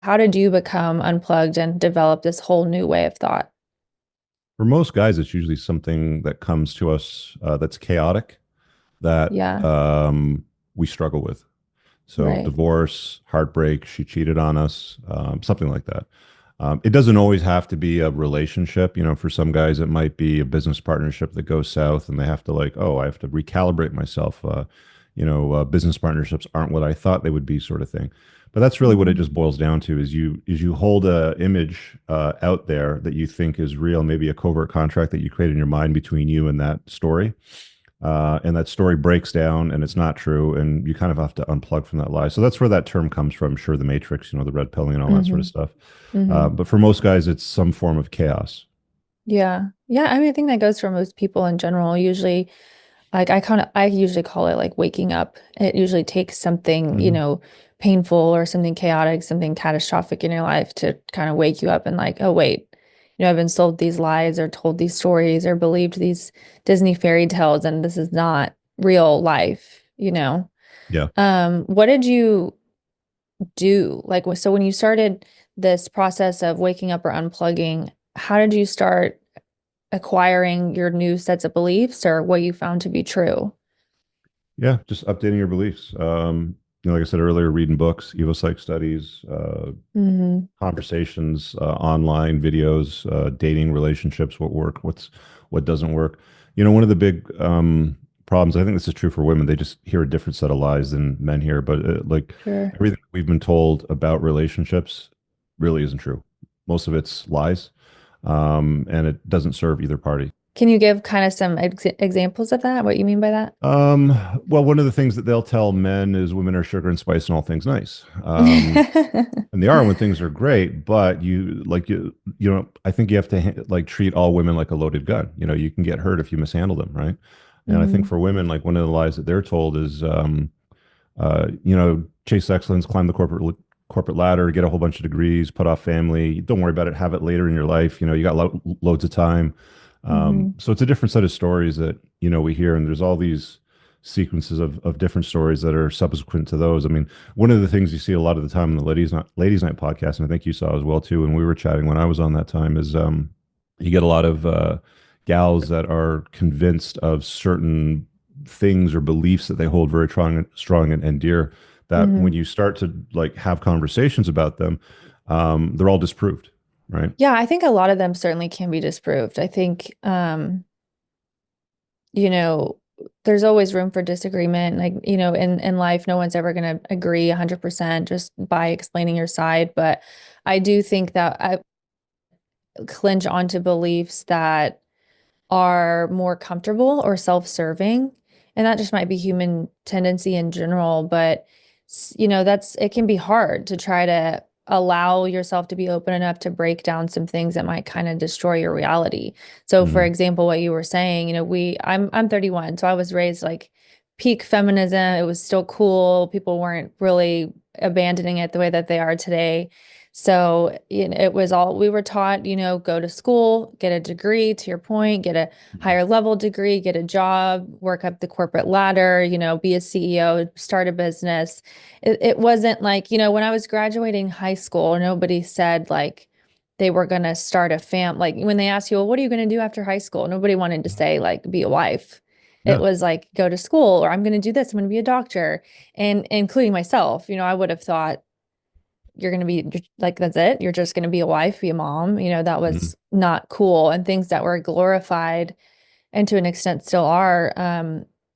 how did you become unplugged and develop this whole new way of thought? For most guys, it's usually something that comes to us that's chaotic that Yeah, we struggle with. So, right. divorce, heartbreak, she cheated on us, something like that. It doesn't always have to be a relationship. For some guys, it might be a business partnership that goes south and they have to, like, oh, I have to recalibrate myself. Business partnerships aren't what I thought they would be, sort of thing. But that's really what it Hmm. just boils down to is you hold a image out there that you think is real, maybe a covert contract that you create in your mind between you and that story. And that story breaks down and it's not true, and you kind of have to unplug from that lie. So that's where that term comes from. Sure, the Matrix, the red pilling and all that sort of Hmm. stuff. Hmm. But for most guys, it's some form of chaos. Yeah. Yeah. I mean, I think that goes for most people in general. Usually, like I usually call it like waking up. It usually takes something, Hmm. painful or something chaotic, something catastrophic in your life to kind of wake you up and like, oh, wait, I've been sold these lies or told these stories or believed these Disney fairy tales, and this is not real life. Yeah. What did you do? Like, so when you started this process of waking up or unplugging, how did you start acquiring your new sets of beliefs or what you found to be true? Yeah, just updating your beliefs. Like I said earlier, reading books, Evo Psych studies, Hmm. conversations, online videos, dating, relationships, what work, what doesn't work. One of the big problems, I think this is true for women, they just hear a different set of lies than men hear. But like Sure. everything we've been told about relationships really isn't true. Most of it's lies, and it doesn't serve either party. Can you give kind of some examples of that? What you mean by that? Um, well, one of the things that they'll tell men is women are sugar and spice and all things nice. And they are when things are great, but I think you have to like treat all women like a loaded gun. You can get hurt if you mishandle them, right? And I think Hmm. for women, like one of the lies that they're told is, chase excellence, climb the corporate ladder, get a whole bunch of degrees, put off family. Don't worry about it. Have it later in your life. You got loads of time. Hmm. So it's a different set of stories that we hear, and there's all these sequences of different stories that are subsequent to those. I mean, one of the things you see a lot of the time in the ladies night podcast, and I think you saw as well too when we were chatting when I was on that time, is you get a lot of gals that are convinced of certain things or beliefs that they hold very strong and dear, that when Hmm. you start to like have conversations about them, they're all disproved, right? Yeah, I think a lot of them certainly can be disproved. I think, you know, there's always room for disagreement. Like, in life, no one's ever going to agree 100% just by explaining your side. But I do think that I clinch onto beliefs that are more comfortable or self-serving. And that just might be human tendency in general, but that's it can be hard to try to allow yourself to be open enough to break down some things that might kind of destroy your reality. So for Hmm. example, what you were saying, I'm 31, so I was raised like peak feminism. It was still cool. People weren't really abandoning it the way that they are today. So, it was all we were taught, go to school, get a degree, to your point, get a higher level degree, get a job, work up the corporate ladder, be a CEO, start a business. It wasn't like, when I was graduating high school, nobody said like they were going to start a like when they asked you, well, what are you going to do after high school? Nobody wanted to say like be a wife. It Yeah. was like go to school or I'm going to do this, I'm going to be a doctor. And including myself, I would have thought you're going to be like, that's it. You're just going to be a wife, be a mom. That Hmm. was not cool. And things that were glorified and to an extent still are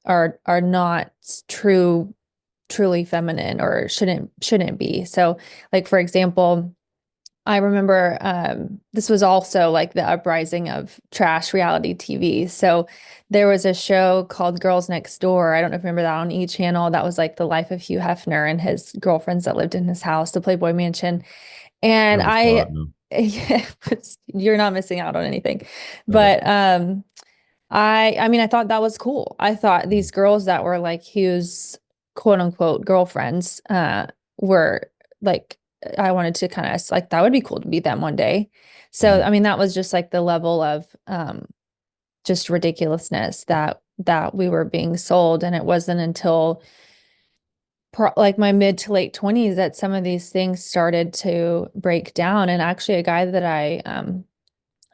not truly feminine or shouldn't be. So like, for example, I remember this was also like the uprising of trash reality TV. So there was a show called Girls Next Door. I don't know if you remember that on E! Channel. That was like the life of Hugh Hefner and his girlfriends that lived in his house, the Playboy Mansion. And Never saw I, it. No. yeah, you're not missing out on anything. Okay. But I mean, I thought that was cool. I thought Mhm. these girls that were like Hugh's quote unquote girlfriends were like I wanted to kind of like that would be cool to be them one day. So Mhm. I mean that was just like the level of just ridiculousness that we were being sold. And it wasn't until like my mid to late 20s that some of these things started to break down. And actually, a guy that I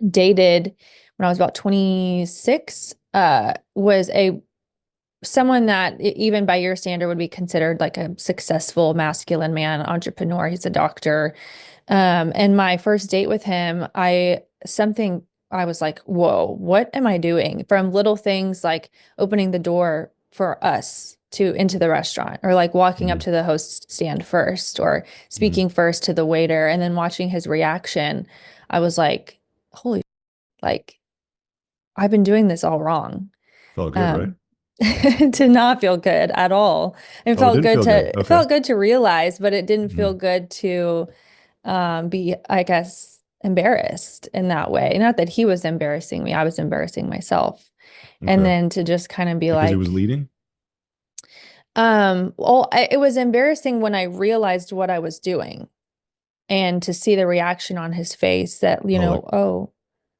dated when I was about 26 was a someone that even by your standard would be considered like a successful masculine man, entrepreneur. He's a doctor. And my first date with him, I was like, whoa, what am I doing? From little things like opening the door for us to into the restaurant, or like walking up Mhm. to the host stand first, or Mhm. speaking first to the waiter, and then watching his reaction. I was like, holy, like I've been doing this all wrong. Felt good, right? Um, did not feel good at all. Oh, it didn't feel good. It Okay. felt good to realize, but it didn't feel Mhm. good to be, I guess, embarrassed in that way. Not that he was embarrassing me, I was embarrassing myself. And Okay. then to just kind of be Because he was like, leading? it was embarrassing when I realized what I was doing and to see the reaction on his face that, Oh, like, oh,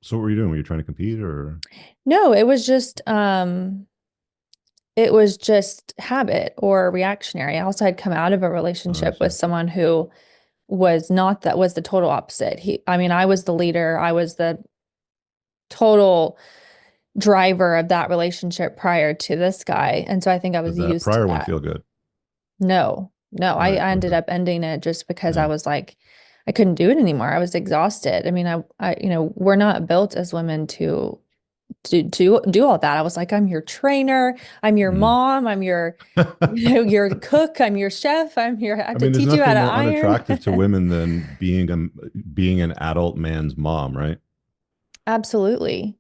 so what were you doing? Were you trying to compete or? no, it was just habit or reactionary. I also had come out of a Oh, I relationship with see. someone who was not that was the total opposite. I mean, I was the leader. I was the total driver of that relationship prior to this guy. And so I think I Did was that used to prior one that. feel good? No, no, Right. I ended Okay. up ending it just because I Yeah. was like, I couldn't do it anymore. I was exhausted. I mean, we're not built as women to do all that. I was like, I'm your trainer, I'm your Mhm. mom, I'm your, your cook, I'm your chef, I have I to mean, there's teach you how nothing to more iron. unattractive to women than being an adult man's mom, right? Absolutely.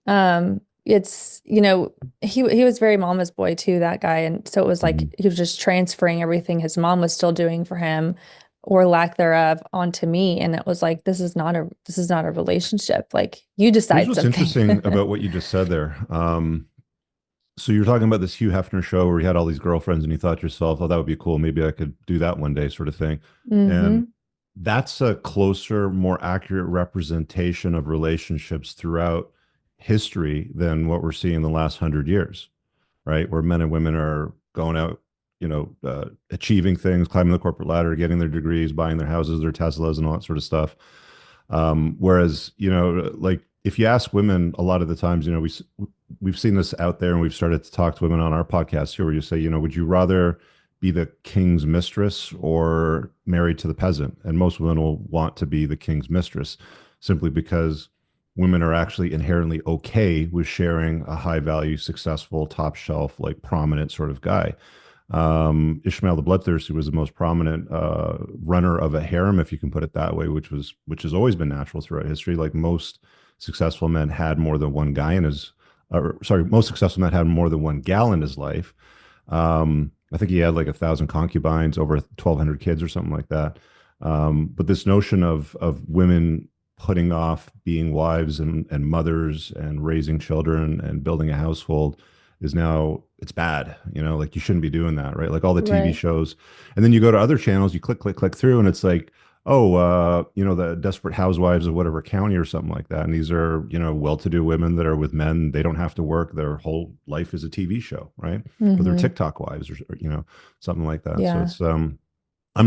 It's, he was very mama's boy too, that guy. And so it was like Mhm. he was just transferring everything his mom was still doing for him or lack thereof onto me. And it was like, this is not a relationship. Like you Here's decide what's something. interesting about what you just said there. So you're talking about this Hugh Hefner show where he had all these girlfriends and you thought to yourself, oh, that would be cool. Maybe I could do that one day, sort of thing. And Hmm. that's a closer, more accurate representation of relationships throughout history than what we're seeing in the last 100 years, right? Where men and women are going out, achieving things, climbing the corporate ladder, getting their degrees, buying their houses, their Teslas, and all that sort of stuff. Whereas, like if you ask women, a lot of the times, we've seen this out there, and we've started to talk to women on our podcast here, where you say, would you rather be the king's mistress or married to the peasant? And most women will want to be the king's mistress, simply because women are actually inherently okay with sharing a high value, successful, top shelf, like prominent sort of guy. Ishmael the Bloodthirsty was the most prominent runner of a harem, if you can put it that way, which has always been natural throughout history. Like most successful men had more than one guy in his, sorry, most successful men had more than one gal in his life. I think he had like 1,000 concubines, over 1,200 kids, or something like that. But this notion of women putting off being wives and mothers and raising children and building a household is now, it's bad. Like you shouldn't be doing that, right? Like all the TV Right. shows, and then you go to other channels, you click through, and it's like, oh, the Desperate Housewives of whatever county or something like that. And these are, well-to-do women that are with men. They don't have to work. Their whole life is a TV show, right? Or they're Hmm. TikTok wives, or something like that. So Yeah. it's, I'm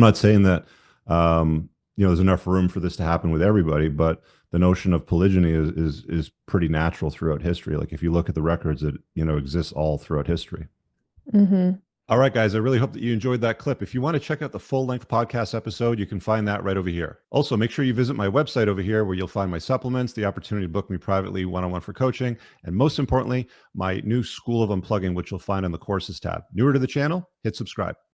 not saying that, there's enough room for this to happen with everybody, but the notion of polygyny is pretty natural throughout history. Like if you look at the records, it exists all throughout history. Hmm. All right, guys, I really hope that you enjoyed that clip. If you want to check out the full length podcast episode, you can find that right over here. Also, make sure you visit my website over here where you'll find my supplements, the opportunity to book me privately one on one for coaching, and most importantly, my new School of Unplugging, which you'll find on the courses tab. Newer to the channel, hit subscribe.